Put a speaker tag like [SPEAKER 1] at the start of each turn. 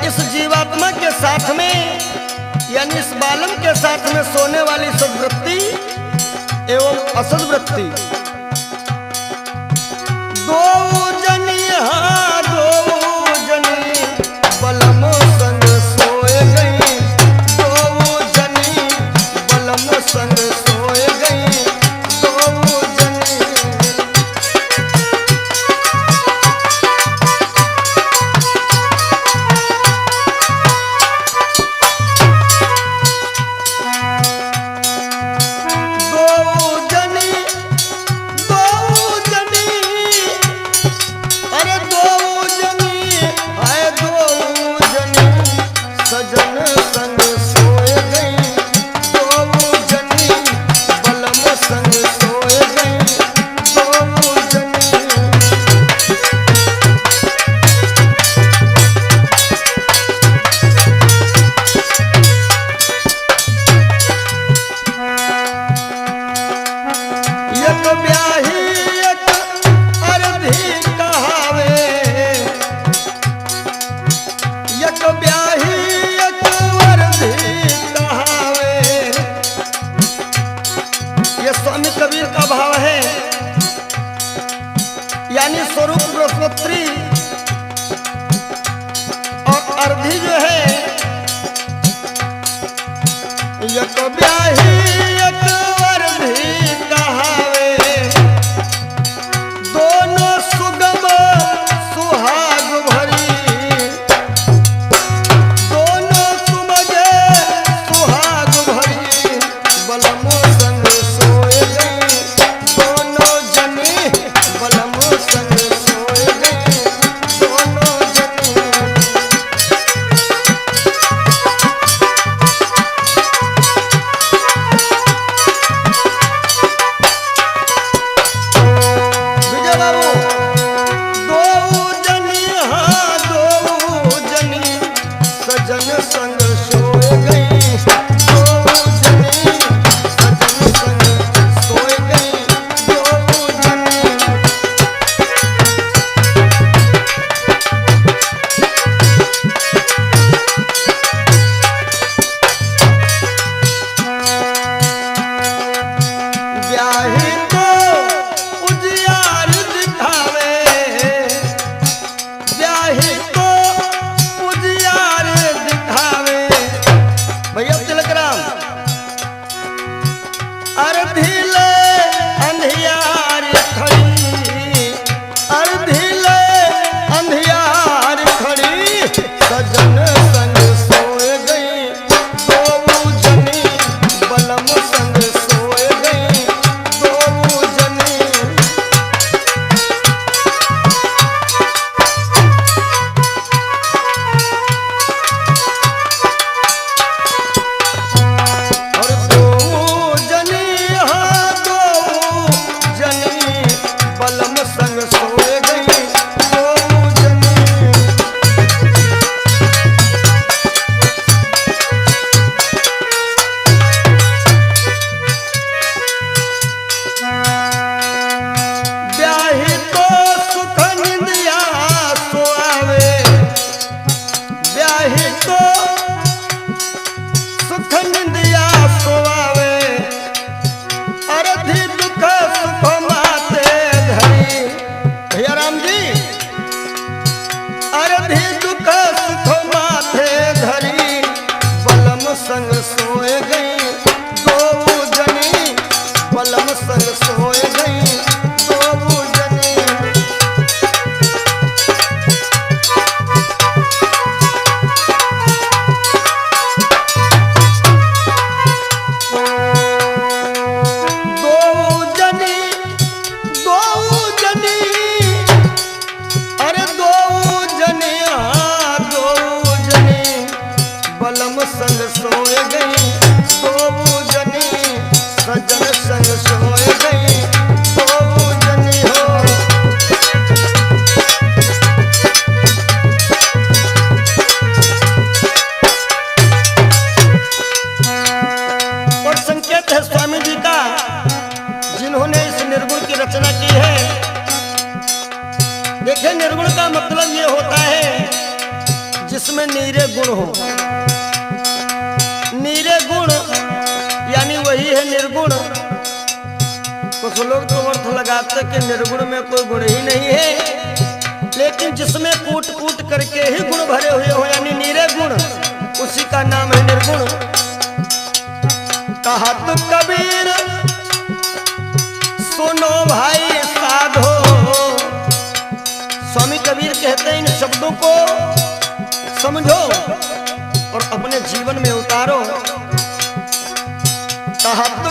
[SPEAKER 1] इस जीवात्मा के साथ में यानी इस बालम के साथ में सोने वाली सद्वृत्ति एवं असद्वृत्ति दो जनी दो जनी बलम संग सोए गई, दो जनी बलम संग सोए गई, दो जनी। कबीर का भाव है यानी स्वरूप बृहस्पति और अर्धी जो है यक ब्याही यक अर्धी कहावे, दोनों सुगम सुहाग भरी, दोनों सुमगे सुहाग भरी, बलम संग सोए गई, दोनों जनी बलम संग सोए गई, दोनों जनी। विजय बाबू दो जनी दो जनी सजन संग सोए गई, दो जनी सजन संग सोए गई, दो जनी। ब्याही को उजियार दिखावे, ब्याही को उजियार दिखावे, भैया तिलक राम अर्धिले अंधियार खड़ी, अर्धिले अंधियार खड़ी, सजन संग सोए गई, दो जनी बलम संग सोए गई, दो जनी। और दो जनी दो जनी बलम संग सोए गई, दो जनी। ब्याही को सुख निंदिया सोआवे, ब्याही को सुख निंदिया सोआवे, अर्धी दुख सुख माते धरी, भैया राम जी अर्धी दुख सुख माथे धरी, बलम संग सोए गई, दो जनी बलम संग सोए गई, दो जनी। दो जनी अरे दो जनी दो जनी बलम संग सोए गई, दो जनी सजन संग सोए गई, दो जनी हो। और संकेत है स्वामी जी का जिन्होंने इस निर्गुण की रचना की है। देखिए निर्गुण का मतलब ये होता है जिसमें नीरे गुण हो। नीरे गुण यानी वही है निर्गुण। कुछ लोग तो अर्थ लगाते कि निर्गुण में कोई गुण ही नहीं है, लेकिन जिसमें कूट कूट करके ही गुण भरे हुए हो यानी नीरे गुण, उसी का नाम है निर्गुण। कहत कबीर सुनो भाई साधो। स्वामी कबीर कहते हैं इन शब्दों को समझो और अपने जीवन में उतारो। कहत